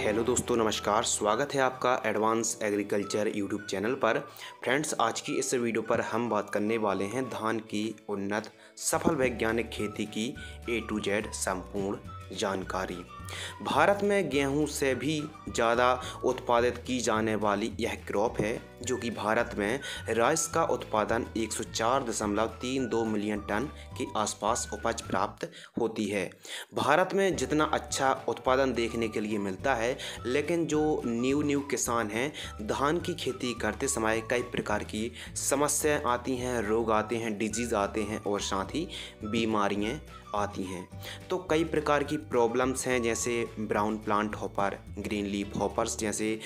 Hello दोस्तों, नमस्कार। स्वागत है आपका एडवांस एग्रीकल्चर यूट्यूब चैनल पर। फ्रेंड्स, आज की इस वीडियो पर हम बात करने वाले हैं धान की उन्नत सफल वैज्ञानिक खेती की A to Z संपूर्ण जानकारी। भारत में गेहूं से भी ज़्यादा उत्पादित की जाने वाली यह क्रॉप है, जो कि भारत में राइस का उत्पादन 104.32 मिलियन टन के आसपास उपज प्राप्त होती है। भारत में जितना अच्छा उत्पादन देखने के लिए मिलता है, लेकिन जो न्यू किसान हैं, धान की खेती करते समय कई प्रकार की समस्याएं आती हैं, रोग आते हैं, डिजीज़ आते हैं और साथ ही बीमारियां आती हैं। तो कई प्रकार की प्रॉब्लम्स हैं, जैसे brown plant hopper, green leaf hoppers जैसे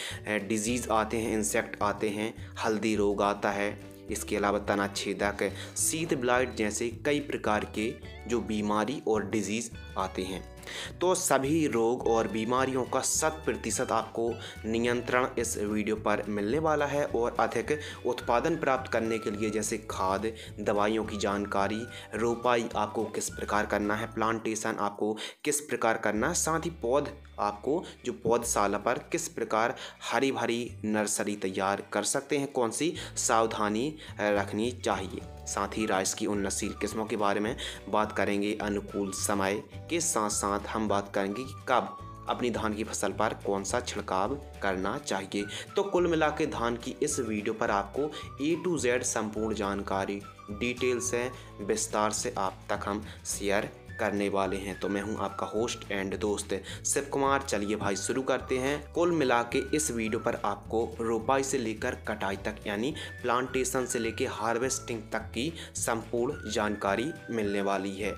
डिजीज़ आते हैं, इंसेक्ट आते हैं, हल्दी रोग आता है। इसके अलावा तना छेदक, सीड ब्लाइट जैसे कई प्रकार के जो बीमारी और डिजीज़ आते हैं। तो सभी रोग और बीमारियों का 100% आपको नियंत्रण इस वीडियो पर मिलने वाला है और अधिक उत्पादन प्राप्त करने के लिए जैसे खाद, दवाइयों की जानकारी, रोपाई आपको किस प्रकार करना है, प्लांटेशन आपको किस प्रकार करना है, साथ ही पौध आपको जो पौधशाला पर किस प्रकार हरी भरी नर्सरी तैयार कर सकते हैं, कौन सी सावधानी रखनी चाहिए। साथ ही राइस की उन्नतशील किस्मों के बारे में बात करेंगे। अनुकूल समय के साथ साथ हम बात करेंगे कि कब अपनी धान की फसल पर कौन सा छिड़काव करना चाहिए। तो कुल मिला के धान की इस वीडियो पर आपको A to Z संपूर्ण जानकारी डिटेल से विस्तार से आप तक हम शेयर करने वाले हैं। तो मैं हूं आपका होस्ट एंड दोस्त शिव कुमार। चलिए भाई शुरू करते हैं। कुल मिला के इस वीडियो पर आपको रोपाई से लेकर कटाई तक यानी प्लांटेशन से लेकर हार्वेस्टिंग तक की संपूर्ण जानकारी मिलने वाली है।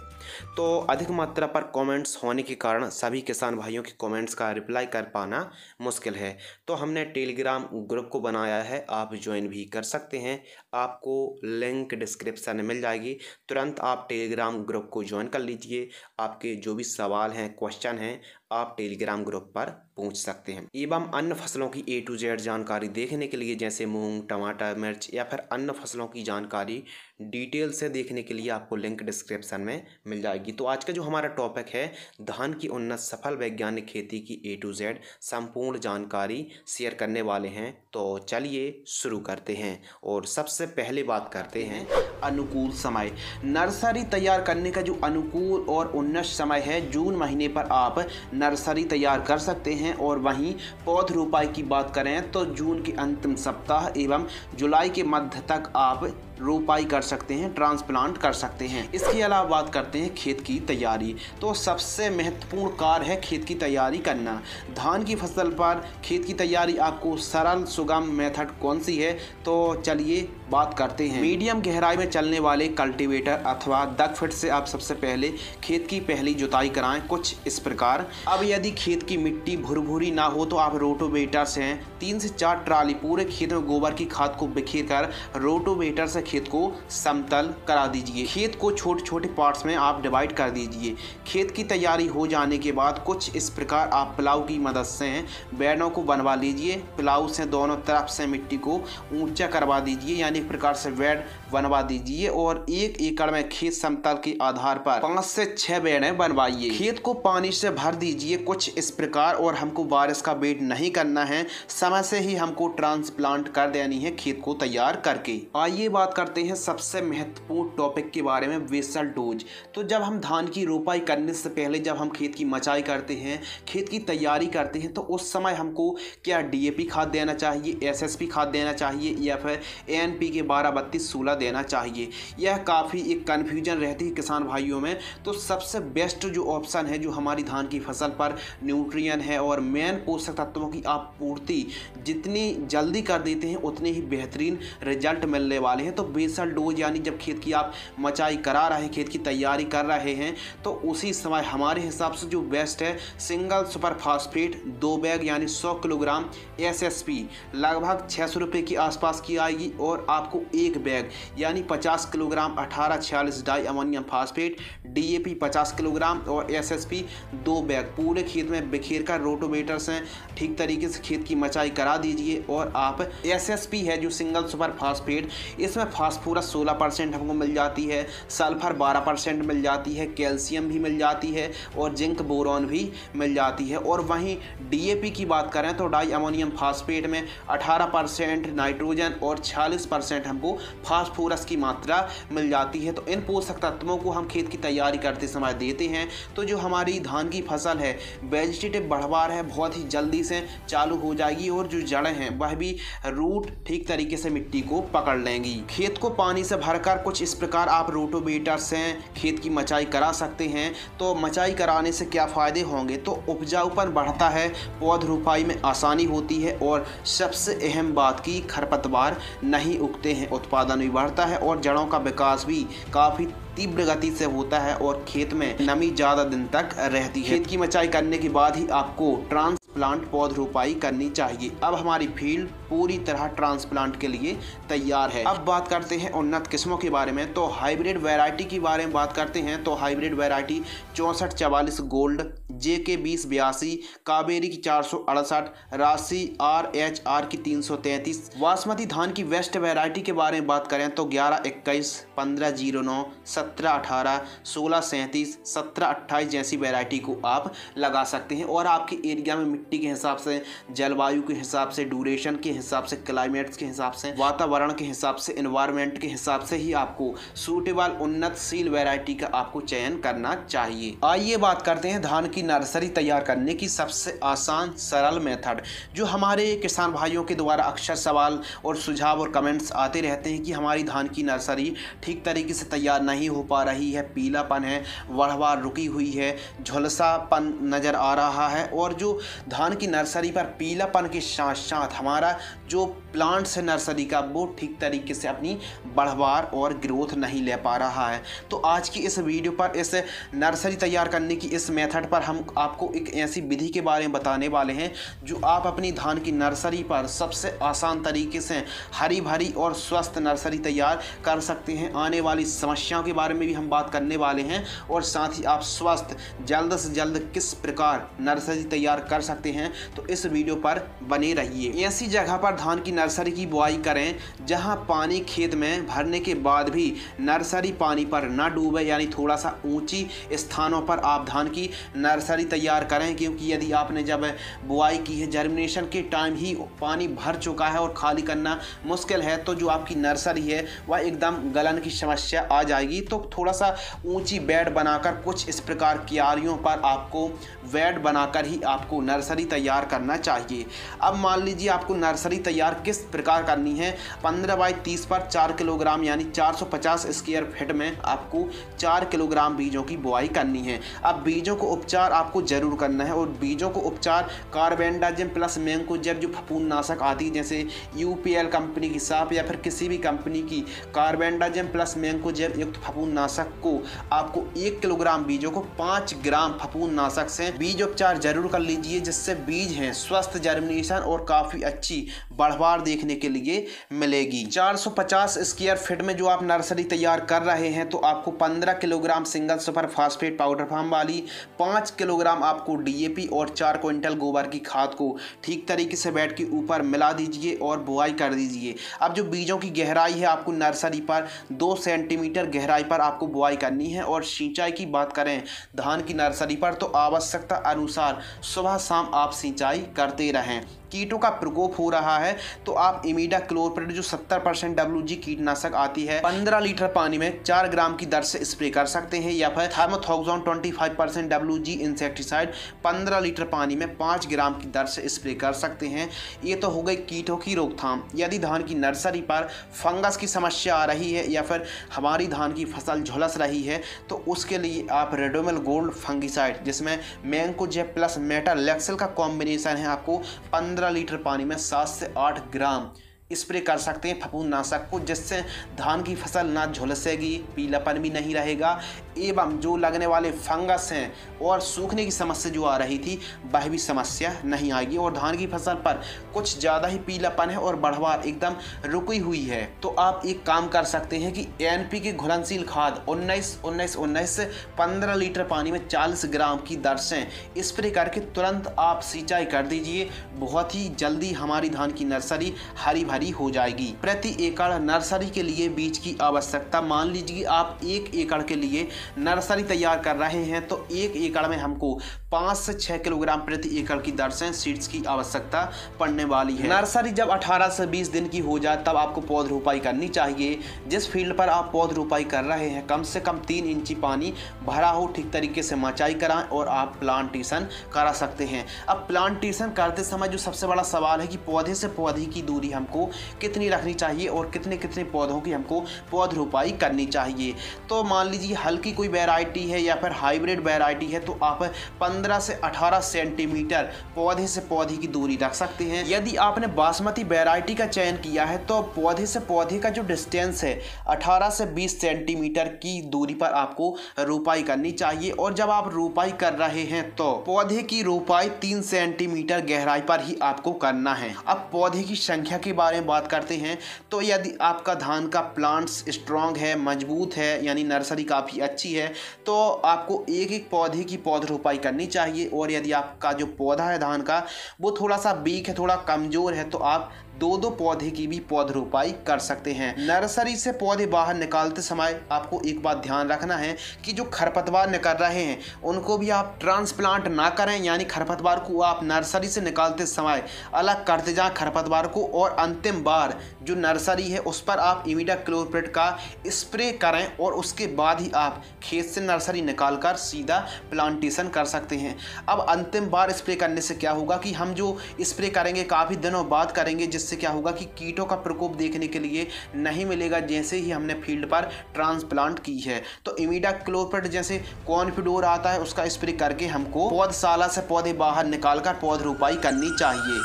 तो अधिक मात्रा पर कमेंट्स होने के कारण सभी किसान भाइयों के कमेंट्स का रिप्लाई कर पाना मुश्किल है। तो हमने टेलीग्राम ग्रुप को बनाया है, आप ज्वाइन भी कर सकते हैं। आपको लिंक डिस्क्रिप्शन में मिल जाएगी, तुरंत आप टेलीग्राम ग्रुप को ज्वाइन कर लीजिए। आपके जो भी सवाल हैं, क्वेश्चन हैं, आप टेलीग्राम ग्रुप पर पूछ सकते हैं। एवं अन्य फसलों की A to Z जानकारी देखने के लिए जैसे मूंग, टमाटर, मिर्च या फिर अन्य फसलों की जानकारी डिटेल से देखने के लिए आपको लिंक डिस्क्रिप्शन में मिल जाएगी। तो आज का जो हमारा टॉपिक है, धान की उन्नत सफल वैज्ञानिक खेती की A to Z संपूर्ण जानकारी शेयर करने वाले हैं। तो चलिए शुरू करते हैं और सबसे पहले बात करते हैं अनुकूल समय। नर्सरी तैयार करने का जो अनुकूल और उन्नत समय है, जून महीने पर आप नर्सरी तैयार कर सकते हैं। और वहीं पौध रोपाई की बात करें तो जून के अंतिम सप्ताह एवं जुलाई के मध्य तक आप रोपाई कर सकते हैं, ट्रांसप्लांट कर सकते हैं। इसके अलावा बात करते हैं खेत की तैयारी। तो सबसे महत्वपूर्ण कार्य है खेत की तैयारी करना। धान की फसल पर खेत की तैयारी आपको सरल सुगम मेथड कौन सी है, तो चलिए बात करते हैं। मीडियम गहराई में चलने वाले कल्टीवेटर अथवा डग फीट से आप सबसे पहले खेत की पहली जुताई कराएं, कुछ इस प्रकार। अब यदि खेत की मिट्टी भुरभुरी ना हो तो आप रोटोवेटर से 3 से 4 ट्राली पूरे खेत में गोबर की खाद को बिखेर कर रोटोवेटर से खेत को समतल करा दीजिए। खेत को छोटे छोटे पार्ट्स में आप डिवाइड कर दीजिए। खेत की तैयारी हो जाने के बाद कुछ इस प्रकार आप प्लाऊ की मदद से बेड़ों को बनवा लीजिए। प्लाऊ से दोनों तरफ से मिट्टी को ऊंचा करवा दीजिए, यानी एक प्रकार से बेड़ बनवा दीजिए और 1 एकड़ में खेत समतल के आधार पर 5 से 6 बेड़ें बनवाइए। खेत को पानी से भर दीजिए कुछ इस प्रकार। और हमको बारिश का वेट नहीं करना है, समय से ही हमको ट्रांसप्लांट कर देनी है खेत को तैयार करके। आइए बात करते हैं सबसे महत्वपूर्ण टॉपिक के बारे में, बेसल डोज। तो जब हम धान की रोपाई करने से पहले जब हम खेत की मचाई करते हैं, खेत की तैयारी करते हैं, तो उस समय हमको क्या DAP खाद देना चाहिए, SSP खाद देना चाहिए या फिर NPK 12-32-16 देना चाहिए। यह काफ़ी एक कन्फ्यूजन रहती है किसान भाइयों में। तो सबसे बेस्ट जो ऑप्शन है, जो हमारी धान की फसल पर न्यूट्रिएंट है और मेन पोषक तत्वों की आप पूर्ति जितनी जल्दी कर देते हैं, उतने ही बेहतरीन रिजल्ट मिलने वाले हैं। तो बेसल डोज यानी जब खेत की आप मचाई करा रहे हैं, खेत की तैयारी कर रहे हैं, तो उसी समय हमारे हिसाब से जो बेस्ट है, सिंगल सुपर फास्फेट 2 बैग यानी 100 किलोग्राम, SSP लगभग 600 रुपये के आसपास की आएगी। और आपको 1 बैग यानी 50 kilogram 1846 di ammonium phosphate, DAP 50 kilogram और SSP 2 बैग पूरे खेत में बिखेर कर रोटोवेटर से ठीक तरीके से खेत की मचाई करा दीजिए। और आप SSP है जो सिंगल सुपर फास्फेट, इसमें फास्फोरस 16% हमको मिल जाती है, सल्फर 12% मिल जाती है, कैल्शियम भी मिल जाती है और जिंक बोरॉन भी मिल जाती है। और वहीं DAP की बात करें तो डाई अमोनियम फास्फेट में 18% नाइट्रोजन और 46% हमको फास्फोरस की मात्रा मिल जाती है। तो इन पोषक तत्वों को हम खेत की तैयारी करते समय देते हैं तो जो हमारी धान की फसल है वेजिटेटिव बढ़वार है बहुत ही जल्दी से चालू हो जाएगी और जो जड़ें हैं वह भी रूट ठीक तरीके से मिट्टी को पकड़ लेंगी। खेत को पानी से भरकर कुछ इस प्रकार आप रोटोवेटर से खेत की मचाई करा सकते हैं। तो मचाई कराने से क्या फ़ायदे होंगे, तो उपजाऊपन बढ़ता है, पौध रोपाई में आसानी होती है और सबसे अहम बात की खरपतवार नहीं उगते हैं, उत्पादन भी बढ़ता है और जड़ों का विकास भी काफ़ी तीव्र गति से होता है और खेत में नमी ज़्यादा दिन तक रहती है। खेत की मचाई करने के बाद ही आपको ट्रांसप्लांट पौध रोपाई करनी चाहिए। अब हमारी फील्ड पूरी तरह ट्रांसप्लांट के लिए तैयार है। अब बात करते हैं उन्नत किस्मों के बारे में। तो हाइब्रिड वैरायटी के बारे में बात करते हैं तो hybrid variety 6444 gold, JK 2082, Kaveri की 468, राशि RHR की 333। बासमती धान की वेस्ट वैरायटी के बारे में बात करें तो 1121, 1509, 1718, 1637, 1728 जैसी वैरायटी को आप लगा सकते हैं। और आपके एरिया में मिट्टी के हिसाब से, जलवायु के हिसाब से, ड्यूरेशन के हिसाब से, क्लाइमेट्स के हिसाब से, वातावरण के हिसाब से, एनवायरनमेंट के हिसाब से ही आपको सूटेबल उन्नतशील वैरायटी का आपको चयन करना चाहिए। आइए बात करते हैं धान की नर्सरी तैयार करने की सबसे आसान सरल मेथड। जो हमारे किसान भाइयों के द्वारा अक्सर सवाल और सुझाव और कमेंट्स आते रहते हैं कि हमारी धान की नर्सरी ठीक तरीके से तैयार नहीं हो पा रही है, पीलापन है, बढ़वार रुकी हुई है, झुलसापन नज़र आ रहा है। और जो धान की नर्सरी पर पीलापन के साथ साथ हमारा जो प्लांट्स है नर्सरी का वो ठीक तरीके से अपनी बढ़वार और ग्रोथ नहीं ले पा रहा है। तो आज की इस वीडियो पर इस नर्सरी तैयार करने की इस मेथड पर हम आपको एक ऐसी विधि के बारे में बताने वाले हैं जो आप अपनी धान की नर्सरी पर सबसे आसान तरीके से हरी भरी और स्वस्थ नर्सरी तैयार कर सकते हैं। आने वाली समस्याओं के बारे में भी हम बात करने वाले हैं और साथ ही आप स्वस्थ जल्द से जल्द किस प्रकार नर्सरी तैयार कर सकते हैं। तो इस वीडियो पर बने रहिए। ऐसी जगह पर धान की नर्सरी की बुआई करें जहां पानी खेत में भरने के बाद भी नर्सरी पानी पर ना डूबे, यानी थोड़ा सा ऊंची स्थानों पर आप धान की नर्सरी तैयार करें। क्योंकि यदि आपने जब बुआई की है जर्मिनेशन के टाइम ही पानी भर चुका है और खाली करना मुश्किल है तो जो आपकी नर्सरी है वह एकदम गलन की समस्या आ जाएगी। तो थोड़ा सा ऊंची बेड बनाकर कुछ इस प्रकार क्यारियों पर आपको बेड बनाकर ही आपको नर्सरी तैयार करना चाहिए। अब मान लीजिए आपको नर्सरी तैयार किस प्रकार करनी है। 15 बाई 30 पर 4 किलोग्राम यानी 450 स्क्वायर फीट में आपको 4 किलोग्राम बीजों की बुआई करनी है। अब बीजों को उपचार आपको जरूर करना है और बीजों को उपचार कार्बेंडाजिम प्लस मैंकोजेब जो फफूंदनाशक आती है जैसे UPL कंपनी की साफ या फिर किसी भी कंपनी की कार्बेंडाजिम प्लस मैंकोजेब युक्त फफूंदनाशक को आपको 1 किलोग्राम बीजों को 5 ग्राम फफूंदनाशक से बीज उपचार जरूर कर लीजिए, जिससे बीज हैं स्वस्थ जर्मिनेशन और काफ़ी अच्छी बढ़वार देखने के लिए मिलेगी। 450 स्क्वायर फीट में जो आप नर्सरी तैयार कर रहे हैं तो आपको 15 kilogram single super phosphate powder form वाली, 5 किलोग्राम आपको DAP और 4 क्विंटल गोबर की खाद को ठीक तरीके से बेड के ऊपर मिला दीजिए और बुआई कर दीजिए। अब जो बीजों की गहराई है आपको नर्सरी पर 2 सेंटीमीटर गहराई पर आपको बुआई करनी है। और सिंचाई की बात करें धान की नर्सरी पर तो आवश्यकता अनुसार सुबह शाम आप सिंचाई करते रहें। कीटों का प्रकोप हो रहा है तो आप इमिडाक्लोप्रिड जो 70% WG कीटनाशक आती है 15 लीटर पानी में 4 ग्राम की दर से स्प्रे कर सकते हैं, या फिर थार्मोथोक्सोन 25% WG इंसेक्टिसाइड 15 लीटर पानी में 5 ग्राम की दर से स्प्रे कर सकते हैं। ये तो हो गई कीटों की रोकथाम। यदि धान की नर्सरी पर फंगस की समस्या आ रही है या फिर हमारी धान की फसल झुलस रही है तो उसके लिए आप रेडोमिल गोल्ड फंगिसाइड जिसमें मैंकोजेब प्लस मेटालेक्सिल का कॉम्बिनेशन है आपको 15 लीटर पानी में 7 से 8 ग्राम स्प्रे कर सकते हैं फफूंदनाशक को, जिससे धान की फसल ना झुलसेगी, पीलापन भी नहीं रहेगा, एवं जो लगने वाले फंगस हैं और सूखने की समस्या जो आ रही थी वह भी समस्या नहीं आएगी। और धान की फसल पर कुछ ज़्यादा ही पीलापन है और बढ़वार एकदम रुकी हुई है, तो आप एक काम कर सकते हैं कि NPK घुलनशील खाद 19-19-19 15 लीटर पानी में 40 ग्राम की दर से स्प्रे करके तुरंत आप सिंचाई कर दीजिए। बहुत ही जल्दी हमारी धान की नर्सरी हरी भरी हो जाएगी। प्रति एकड़ नर्सरी के लिए बीज की आवश्यकता, मान लीजिए आप 1 एकड़ के लिए नर्सरी तैयार कर रहे हैं तो 1 एकड़ में हमको 5 से 6 किलोग्राम प्रति एकड़ की दर से सीड्स की आवश्यकता पड़ने वाली है। नर्सरी जब 18 से 20 दिन की हो जाए तब आपको पौध रोपाई करनी चाहिए। जिस फील्ड पर आप पौध रोपाई कर रहे हैं कम से कम 3 इंची पानी भरा हो, ठीक तरीके से मचाई कराएं और आप प्लांटेशन करा सकते हैं। अब प्लांटेशन करते समय जो सबसे बड़ा सवाल है कि पौधे से पौधे की दूरी हमको कितनी रखनी चाहिए और कितने कितने पौधों की हमको पौध रोपाई करनी चाहिए। तो मान लीजिए हल्की कोई वैरायटी है या फिर हाइब्रिड वैरायटी है तो आप 15 से 18 सेंटीमीटर पौधे से पौधे की दूरी रख सकते हैं। यदि आपने बासमती वैरायटी का चयन किया है तो पौधे से पौधे का जो डिस्टेंस है 18 से 20 सेंटीमीटर की दूरी पर आपको रोपाई करनी चाहिए। और जब आप रोपाई कर रहे हैं तो पौधे की रोपाई 3 सेंटीमीटर गहराई पर ही आपको करना है। अब पौधे की संख्या के बारे में बात करते हैं तो यदि आपका धान का प्लांट्स स्ट्रॉन्ग है, मजबूत है, यानी नर्सरी काफ़ी अच्छी है तो आपको एक एक पौधे की पौध रोपाई करनी चाहिए। और यदि आपका जो पौधा है धान का वो थोड़ा सा वीक है, थोड़ा कमज़ोर है तो आप 2-2 पौधे की भी पौध रोपाई कर सकते हैं। नर्सरी से पौधे बाहर निकालते समय आपको एक बात ध्यान रखना है कि जो खरपतवार निकल रहे हैं उनको भी आप ट्रांसप्लांट ना करें, यानी खरपतवार को आप नर्सरी से निकालते समय अलग करते जाएं खरपतवार को, और अंतिम बार जो नर्सरी है उस पर आप इमिडाक्लोप्रिड का स्प्रे करें और उसके बाद ही आप खेत से नर्सरी निकाल कर सीधा प्लांटेशन कर सकते हैं। अब अंतिम बार स्प्रे करने से क्या होगा कि हम जो स्प्रे करेंगे काफ़ी दिनों बाद करेंगे, जिससे क्या होगा कि कीटों का प्रकोप देखने के लिए नहीं मिलेगा जैसे ही हमने फील्ड पर ट्रांसप्लांट की है। तो इमिडाक्लोप्रिड जैसे कॉन्फिडोर आता है उसका स्प्रे करके हमको पौधशाला से पौधे बाहर निकालकर पौध रोपाई करनी चाहिए।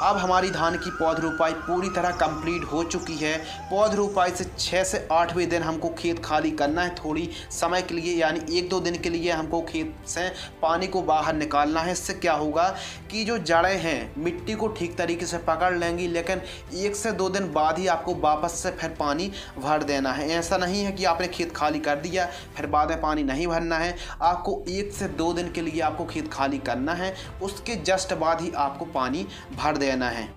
अब हमारी धान की पौध रोपाई पूरी तरह कंप्लीट हो चुकी है। पौध रोपाई से 6 से 8वें दिन हमको खेत खाली करना है थोड़ी समय के लिए, यानी 1-2 दिन के लिए हमको खेत से पानी को बाहर निकालना है। इससे क्या होगा कि जो जड़ें हैं मिट्टी को ठीक तरीके से पकड़ लेंगी, लेकिन 1 से 2 दिन बाद ही आपको वापस से फिर पानी भर देना है। ऐसा नहीं है कि आपने खेत खाली कर दिया फिर बाद में पानी नहीं भरना है। आपको 1 से 2 दिन के लिए आपको खेत खाली करना है, उसके जस्ट बाद ही आपको पानी भर देना है।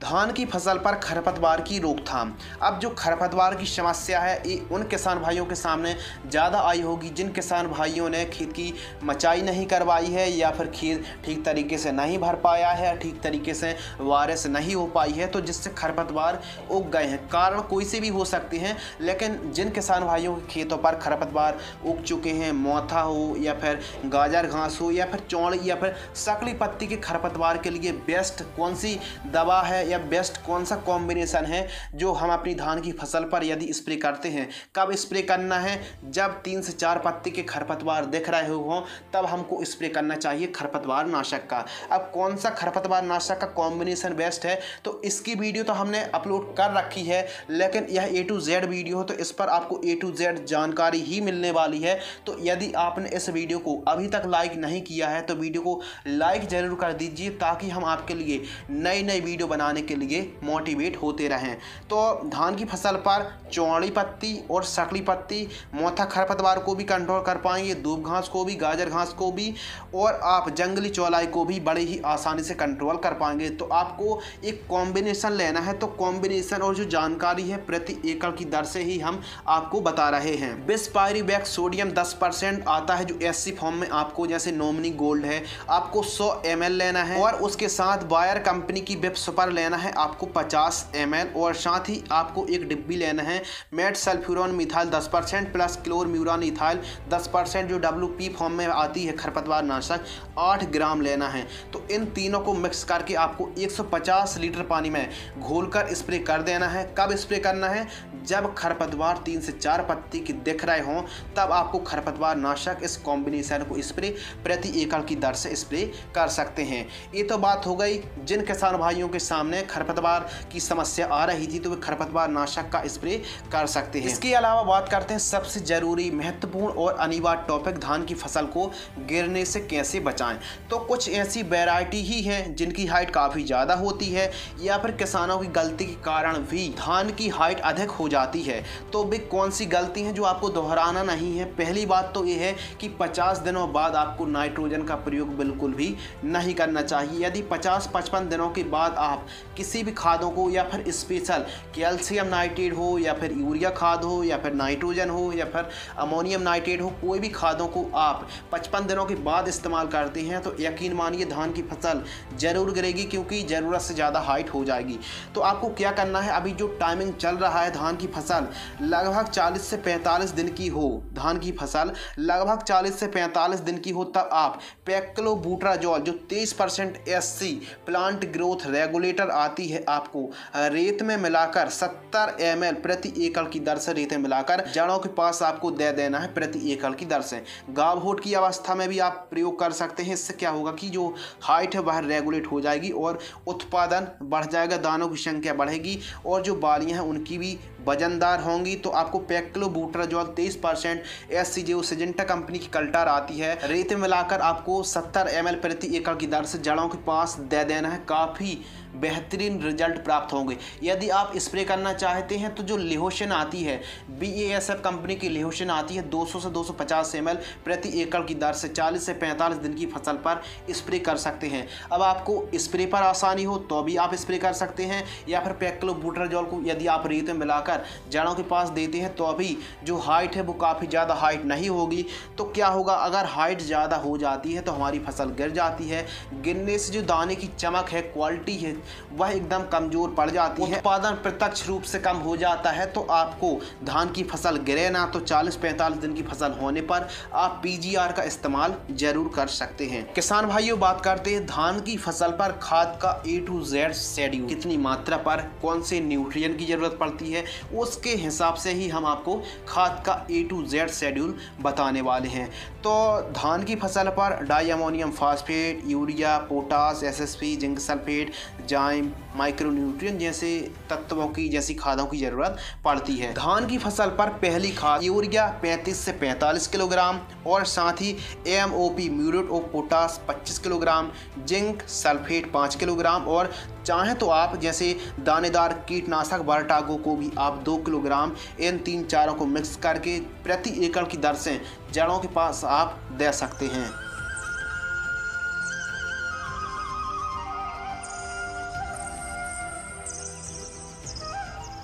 धान की फसल पर खरपतवार की रोकथाम। अब जो खरपतवार की समस्या है ये उन किसान भाइयों के सामने ज़्यादा आई होगी जिन किसान भाइयों ने खेत की मचाई नहीं करवाई है या फिर खेत ठीक तरीके से नहीं भर पाया है, ठीक तरीके से वारिस नहीं हो पाई है, तो जिससे खरपतवार उग गए हैं। कारण कोई से भी हो सकते हैं, लेकिन जिन किसान भाइयों के खेतों पर खरपतवार उग चुके हैं, मोथा हो या फिर गाजर घास हो या फिर चौड़ी या फिर सकली पत्ती के खरपतवार के लिए बेस्ट कौन सी दवा है या बेस्ट कौन सा कॉम्बिनेशन है जो हम अपनी धान की फसल पर यदि स्प्रे करते हैं, कब स्प्रे करना है? जब 3 से 4 पत्ती के खरपतवार दिख रहे हों तब हमको स्प्रे करना चाहिए खरपतवार नाशक का। अब कौन सा खरपतवार नाशक का कॉम्बिनेशन बेस्ट है तो इसकी वीडियो तो हमने अपलोड कर रखी है, लेकिन यह A to Z वीडियो हो तो इस पर आपको A to Z जानकारी ही मिलने वाली है। तो यदि आपने इस वीडियो को अभी तक लाइक नहीं किया है तो वीडियो को लाइक ज़रूर कर दीजिए ताकि हम आपके लिए नई नई वीडियो बनाने के लिए मोटिवेट होते रहें। तो धान की फसल पर चौड़ी पत्ती और सकली पत्ती मोथा खरपतवार को भी कंट्रोल कर पाएंगे, दूब घास को भी, गाजर घास को भी, और आप जंगली चौलाई को भी बड़े ही आसानी से कंट्रोल कर पाएंगे। तो आपको एक कॉम्बिनेशन लेना है, तो कॉम्बिनेशन और जो जानकारी है प्रति एकड़ की दर से ही हम आपको बता रहे हैं। बिस्पायरिवेट सोडियम 10% आता है जो SC फॉर्म में आपको, जैसे नॉमिनी गोल्ड है, आपको 100 ml लेना है और उसके साथ बायर कंपनी की बिप सुपर लेना लेना है आपको 50 ml और साथ ही आपको एक डिब्बी लेना है मेट सल्फ्यूरॉन मिथाइल 10% प्लस क्लोरम्यूरॉन इथाइल 10% जो WP फॉर्म में आती है खरपतवार नाशक 8 ग्राम लेना है। तो इन तीनों को मिक्स करके आपको 150 लीटर पानी में घोलकर स्प्रे कर देना है। कब स्प्रे करना है? जब खरपतवार 3 से 4 पत्ती के दिख रहे हों तब आपको खरपतवार नाशक इस कॉम्बिनेशन को स्प्रे प्रति एकड़ की दर से स्प्रे कर सकते हैं। ये तो बात हो गई जिन किसान भाइयों के सामने खरपतवार की समस्या आ रही थी तो वे खरपतवार नाशक का स्प्रे कर सकते हैं। इसके अलावा बात करते हैं सबसे जरूरी, महत्वपूर्ण और अनिवार्य टॉपिक, धान की फसल को गिरने से कैसे बचाएं। तो कुछ ऐसी वैरायटी ही हैं जिनकी हाइट काफ़ी ज़्यादा होती है या फिर किसानों की गलती के कारण भी धान की हाइट अधिक हो जाती है। तो वे कौन सी गलती है जो आपको दोहराना नहीं है? पहली बात तो ये है कि 50 दिनों बाद आपको नाइट्रोजन का प्रयोग बिल्कुल भी नहीं करना चाहिए। यदि 50-55 दिनों के बाद आप किसी भी खादों को या फिर स्पेशल कैल्शियम नाइट्रेट हो या फिर यूरिया खाद हो या फिर नाइट्रोजन हो या फिर अमोनियम नाइट्रेट हो, कोई भी खादों को आप 55 दिनों के बाद इस्तेमाल करते हैं तो यकीन मानिए धान की फसल ज़रूर गिरेगी क्योंकि ज़रूरत से ज़्यादा हाइट हो जाएगी। तो आपको क्या करना है, अभी जो टाइमिंग चल रहा है धान की फसल लगभग 40 से 45 दिन की हो, धान की फसल लगभग 40 से 45 दिन की हो, तब आप पेक्लोबुटराजोल जो 23% SC प्लांट ग्रोथ रेगुलेटर आती है आपको रेत में मिलाकर 70 ml प्रति एकड़ की दर से रेत में मिलाकर जड़ों के पास आपको दे देना है प्रति एकड़ की दर से। गाभोट की अवस्था में भी आप प्रयोग कर सकते हैं। इससे क्या होगा कि जो हाइट है वह रेगुलेट हो जाएगी और उत्पादन बढ़ जाएगा, दानों की संख्या बढ़ेगी और जो बालियां हैं उनकी भी वजनदार होंगी। तो आपको पेक्लोबुटराजोल 23% SC जो सिजेंटा कंपनी की कल्टर आती है रेत में मिलाकर आपको 70 ml प्रति एकड़ की दर से जड़ों के पास दे देना है। काफ़ी बेहतरीन रिजल्ट प्राप्त होंगे। यदि आप स्प्रे करना चाहते हैं तो जो लिहोशन आती है BASF कंपनी की लिहोशन आती है 200 से 250 ml प्रति एकड़ की दर से 40 से 45 दिन की फसल पर स्प्रे कर सकते हैं। अब आपको स्प्रे पर आसानी हो तो भी आप स्प्रे कर सकते हैं या फिर पेक्लोबुटराजोल को यदि आप रेत में मिलाकर जड़ों के पास देते हैं तो अभी जो हाइट है वो काफ़ी ज़्यादा हाइट नहीं होगी। तो क्या होगा, अगर हाइट ज़्यादा हो जाती है तो हमारी फसल गिर जाती है। गिरने से जो दाने की चमक है, क्वालिटी है, वह एकदम कमजोर पड़ जाती है, उत्पादन प्रत्यक्ष रूप से कम हो जाता है। तो आपको धान की फसल गिरे ना तो 40-45 दिन की फसल होने पर आप PGR का इस्तेमाल जरूर कर सकते हैं। किसान भाइयों, बात करते हैं धान की फसल पर खाद का A to Z शेड्यूल, कितनी मात्रा पर कौन से न्यूट्रिएंट की जरूरत पड़ती है, उसके हिसाब से ही हम आपको खाद का A to Z शेड्यूल बताने वाले हैं। तो धान की फसल पर di ammonium phosphate, urea, potash, SSP, zinc sulphate, जाइम, माइक्रोन्यूट्रिएंट जैसे तत्वों की जैसी खादों की जरूरत पड़ती है। धान की फसल पर पहली खाद यूरिया 35 से 45 किलोग्राम और साथ ही MOP muriate of potash 25 kilogram, zinc sulphate 5 kilogram और चाहें तो आप जैसे दानेदार कीटनाशक वर्टागो को भी आप 2 किलोग्राम इन 3-4 को मिक्स करके प्रति एकड़ की दर से जड़ों के पास आप दे सकते हैं।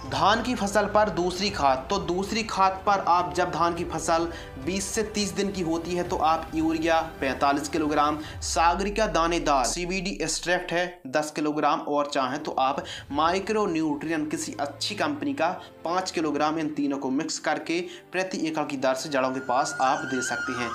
धान की फसल पर दूसरी खाद, तो दूसरी खाद पर आप जब धान की फसल 20 से 30 दिन की होती है तो आप यूरिया 45 किलोग्राम, सागरिका दानेदार CBD एक्सट्रैक्ट है 10 किलोग्राम और चाहें तो आप माइक्रो न्यूट्रिएंट किसी अच्छी कंपनी का 5 किलोग्राम, इन तीनों को मिक्स करके प्रति एकड़ की दर से जड़ों के पास आप दे सकते हैं।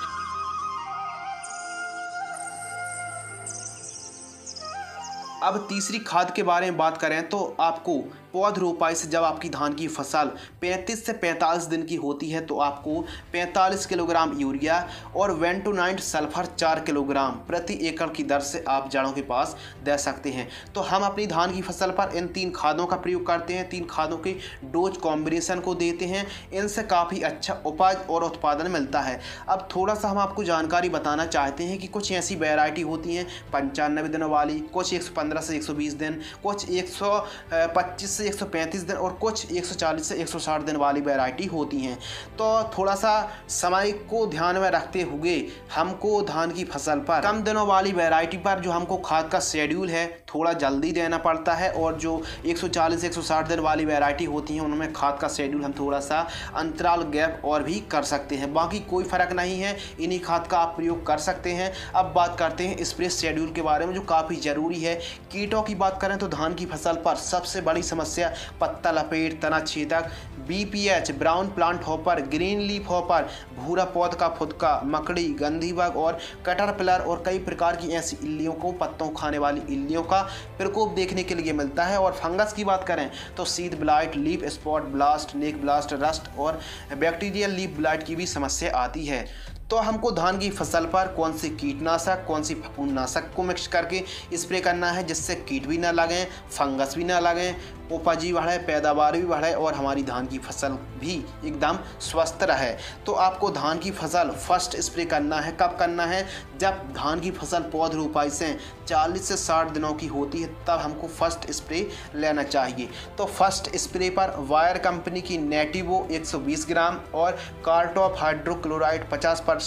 अब तीसरी खाद के बारे में बात करें तो आपको पौध रोपाई से जब आपकी धान की फसल 35 से 45 दिन की होती है तो आपको 45 किलोग्राम यूरिया और वेंटोनाइट सल्फर 4 किलोग्राम प्रति एकड़ की दर से आप जड़ों के पास दे सकते हैं। तो हम अपनी धान की फसल पर इन 3 खादों का प्रयोग करते हैं, 3 खादों के डोज कॉम्बिनेशन को देते हैं, इनसे काफ़ी अच्छा उपज और उत्पादन मिलता है। अब थोड़ा सा हम आपको जानकारी बताना चाहते हैं कि कुछ ऐसी वैरायटी होती हैं 95 दिनों वाली, कुछ 115 से 120 दिन, कुछ 125 से 135 दिन और कुछ 140 से 160 दिन वाली वैरायटी होती हैं। तो थोड़ा सा समय को ध्यान में रखते हुए हमको धान की फसल पर कम दिनों वाली वैरायटी पर जो हमको खाद का शेड्यूल है थोड़ा जल्दी देना पड़ता है, और जो 140 से 160 दिन वाली वैरायटी होती हैं उनमें खाद का शेड्यूल हम थोड़ा सा अंतराल गैप और भी कर सकते हैं। बाकी कोई फ़र्क नहीं है, इन्हीं खाद का आप प्रयोग कर सकते हैं। अब बात करते हैं स्प्रे शेड्यूल के बारे में जो काफ़ी ज़रूरी है। कीटों की बात करें तो धान की फसल पर सबसे बड़ी समस्या पत्ता लपेट, तना छेदक, BPH, brown plant hopper, green leaf hopper, भूरा पौध का फुदका, मकड़ी, गंधीबग और कैटरपिलर और कई प्रकार की ऐसी इल्लियों को, पत्तों खाने वाली इल्लियों का प्रकोप देखने के लिए मिलता है। और फंगस की बात करें तो seed blight, leaf spot blast, neck blast, rust और बैक्टीरियल लीफ ब्लाइट की भी समस्या आती है। तो हमको धान की फसल पर कौन सी कीटनाशक, कौन सी फफूंदनाशक को मिक्स करके स्प्रे करना है जिससे कीट भी ना लगें, फंगस भी ना लगें, उपज भी बढ़े, पैदावार भी बढ़े और हमारी धान की फसल भी एकदम स्वस्थ रहे। तो आपको धान की फसल फर्स्ट स्प्रे करना है। कब करना है? जब धान की फसल पौध रोपाई से 40 से 60 दिनों की होती है तब हमको फर्स्ट स्प्रे लेना चाहिए। तो फर्स्ट स्प्रे पर वायर कंपनी की नेटिवो 120 ग्राम और कार्टॉप हाइड्रोक्लोराइड 50%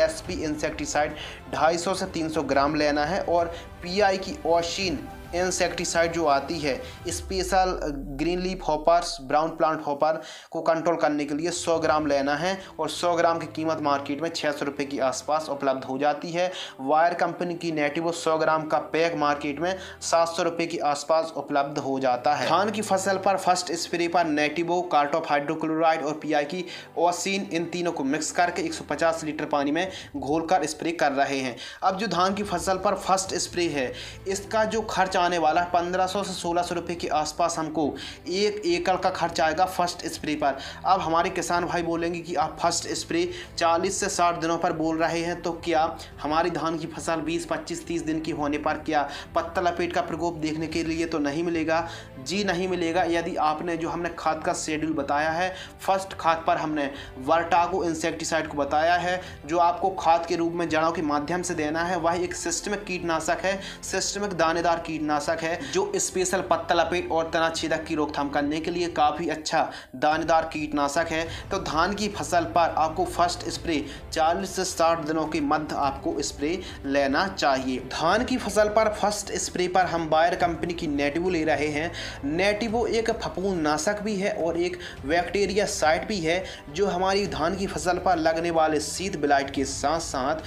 SP इंसेक्टिसाइड 250 से 300 ग्राम लेना है, और PI की ओशिन इंसेक्टिसाइड जो आती है special green leaf hoppers, brown plant hopper को कंट्रोल करने के लिए 100 ग्राम लेना है, और 100 ग्राम की कीमत मार्केट में 600 रुपये के आसपास उपलब्ध हो जाती है। वायर कंपनी की नेटिवो 100 ग्राम का पैक मार्केट में 700 रुपये के आसपास उपलब्ध हो जाता है। धान की फसल पर फर्स्ट स्प्रे पर नेटिवो, कार्टॉप हाइड्रोक्लोराइड और PI की ओसिन, इन तीनों को मिक्स करके 150 लीटर पानी में घोलकर स्प्रे कर रहे हैं। अब जो धान की फसल पर फर्स्ट स्प्रे है इसका जो खर्च आने वाला है 1500 से 1600 रुपये के आसपास हमको 1 एकड़ का खर्च आएगा फर्स्ट स्प्रे पर। अब हमारे किसान भाई बोलेंगे कि आप फर्स्ट स्प्रे 40 से 60 दिनों पर बोल रहे हैं, तो क्या हमारी धान की फसल 20, 25, 30 दिन की होने पर क्या पत्ता लपेट का प्रकोप देखने के लिए तो नहीं मिलेगा? जी नहीं मिलेगा। यदि आपने जो हमने खाद का शेड्यूल बताया है, फर्स्ट खाद पर हमने वर्टागो इंसेक्टिसाइड को बताया है जो आपको खाद के रूप में जड़ों के माध्यम से देना है। वह एक सिस्टमिक कीटनाशक है, सिस्टमिक दानेदार कीटनाशक है जो स्पेशल पत्ता लपेट और तना छेदक की रोकथाम करने के लिए काफ़ी अच्छा दानेदार कीटनाशक है। तो धान की फसल पर आपको फर्स्ट स्प्रे 40 से 60 दिनों के मध्य आपको स्प्रे लेना चाहिए। धान की फसल पर फर्स्ट स्प्रे पर हम बायर कंपनी की नेटिवो ले रहे हैं। नेटिवो एक फफूंदनाशक भी है और एक बैक्टीरिया साइड भी है जो हमारी धान की फसल पर लगने वाले सीड ब्लाइट के साथ साथ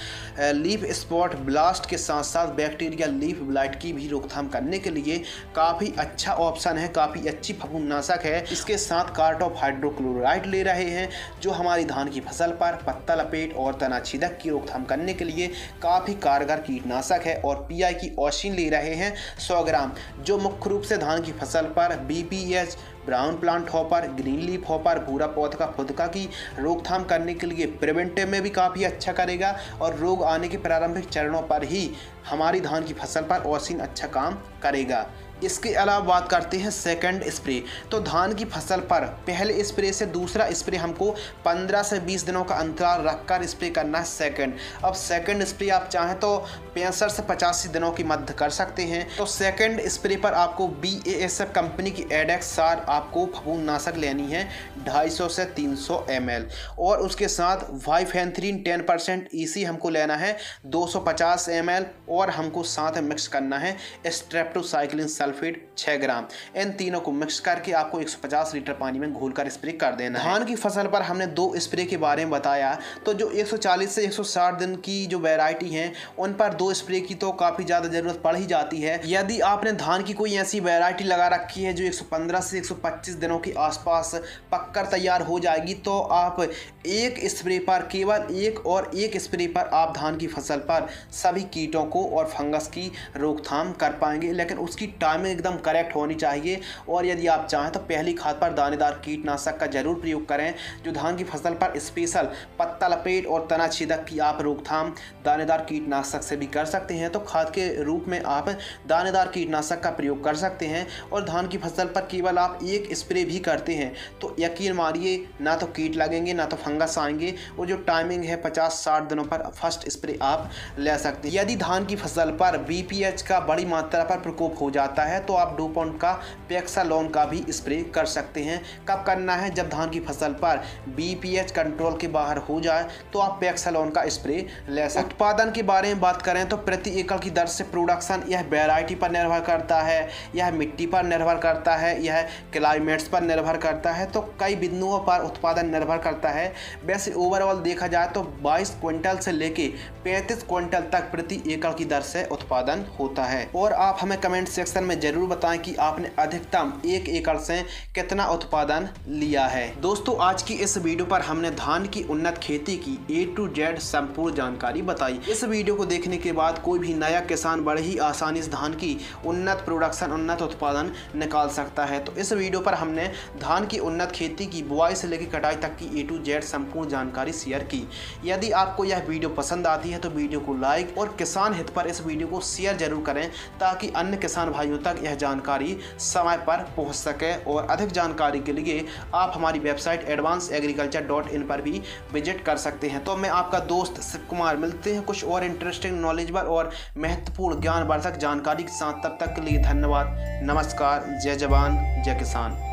लीफ स्पॉट ब्लास्ट के साथ साथ बैक्टीरिया लीफ ब्लाइट की भी रोकथाम करने के लिए काफ़ी अच्छा ऑप्शन है, काफ़ी अच्छी फफूंदनाशक है। इसके साथ कार्टॉप हाइड्रोक्लोराइड ले रहे हैं जो हमारी धान की फसल पर पत्ता लपेट और तना छेदक की रोकथाम करने के लिए काफ़ी कारगर कीटनाशक है, और PI की ओशिन ले रहे हैं 100 ग्राम जो मुख्य रूप से धान की फसल पर BPH, brown plant hopper, green leaf hopper, भूरा पौध का फुदका की रोकथाम करने के लिए प्रिवेंटिव में भी काफ़ी अच्छा करेगा, और रोग आने के प्रारंभिक चरणों पर ही हमारी धान की फसल पर ओशिन अच्छा काम करेगा। इसके अलावा बात करते हैं सेकंड स्प्रे। तो धान की फसल पर पहले स्प्रे से दूसरा स्प्रे हमको 15 से 20 दिनों का अंतराल रखकर स्प्रे करना है सेकंड। अब सेकंड स्प्रे आप चाहें तो 65 से 85 दिनों की मध्य कर सकते हैं। तो सेकंड स्प्रे पर आपको BASF कंपनी की एडेक्सार आपको फफूंदनाशक लेनी है 250 से 300 ml, और उसके साथ वाइफेंथ्रीन 10% EC हमको लेना है 250 ml, और हमको साथ में मिक्स करना है स्ट्रेप्टोसाइक्लिन सल्फेट 6 ग्राम। इन तीनों को मिक्स करके आपको 150 लीटर पानी में घोलकर स्प्रे कर देना है। धान की फसल पर हमने 2 स्प्रे के बारे में बताया। तो जो 140 से 160 दिन की जो वैरायटी हैं उन पर 2 स्प्रे की तो काफ़ी ज़्यादा ज़रूरत पड़ ही जाती है। यदि आपने धान की कोई ऐसी वैरायटी लगा रखी है जो 115 से 125 दिनों के आसपास पककर तैयार हो जाएगी, तो आप एक स्प्रे पर, केवल एक स्प्रे पर आप धान की फसल पर सभी कीटों को और फंगस की रोकथाम कर पाएंगे। लेकिन उसकी टाइमिंग एकदम करेक्ट होनी चाहिए, और यदि आप चाहें तो पहली खाद पर दानेदार कीटनाशक का जरूर प्रयोग करें। जो धान की फसल पर स्पेशल पत्ता लपेट और तना छेदक की आप रोकथाम दानेदार कीटनाशक से भी कर सकते हैं, तो खाद के रूप में आप दानेदार कीटनाशक का प्रयोग कर सकते हैं। और धान की फसल पर केवल आप एक स्प्रे भी करते हैं तो यकीन मानिए ना तो कीट लगेंगे ना तो फंगस आएंगे, और जो टाइमिंग है 50-60 दिनों पर फर्स्ट स्प्रे आप ले सकते हैं। यदि धान की फसल पर BPH का बड़ी मात्रा पर प्रकोप हो जाता है तो आप डुपॉन्ट का पेक्सालोन का भी स्प्रे कर सकते हैं। कब करना है? जब धान की फसल पर BPH कंट्रोल के बाहर हो जाए तो आप पेक्सालोन का स्प्रे ले सकते हैं। उत्पादन के बारे में बात करें तो प्रति एकड़ की दर से प्रोडक्शन यह वैरायटी पर निर्भर करता है, यह मिट्टी पर निर्भर करता है, यह क्लाइमेट्स पर निर्भर करता है, तो कई बिंदुओं पर उत्पादन निर्भर करता है। वैसे ओवरऑल देखा जाए तो 22 क्विंटल से लेके 35 क्विंटल तक प्रति एकड़ की दर से उत्पादन होता है। और आप हमें कमेंट सेक्शन में जरूर बताएं कि आपने अधिकतम 1 एकड़ से कितना उत्पादन लिया है। दोस्तों, आज की इस वीडियो पर हमने धान की उन्नत खेती की A to Z संपूर्ण जानकारी बताई। इस वीडियो को देखने के बाद कोई भी नया किसान बड़े ही आसानी से धान की उन्नत प्रोडक्शन, उन्नत उत्पादन निकाल सकता है। तो इस वीडियो पर हमने धान की उन्नत खेती की बुआई से लेकर कटाई तक की A to Z संपूर्ण जानकारी शेयर की। यदि आपको यह वीडियो पसंद आती है तो वीडियो को लाइक और किसान हित पर इस वीडियो को शेयर जरूर करें ताकि अन्य किसान भाइयों तक यह जानकारी समय पर पहुंच सके। और अधिक जानकारी के लिए आप हमारी वेबसाइट advanceagriculture.in पर भी विजिट कर सकते हैं। तो मैं आपका दोस्त शिव कुमार, मिलते हैं कुछ और इंटरेस्टिंग, नॉलेजेबल और महत्वपूर्ण ज्ञानवर्धक जानकारी के साथ। तब तक के लिए धन्यवाद। नमस्कार। जय जवान जय किसान।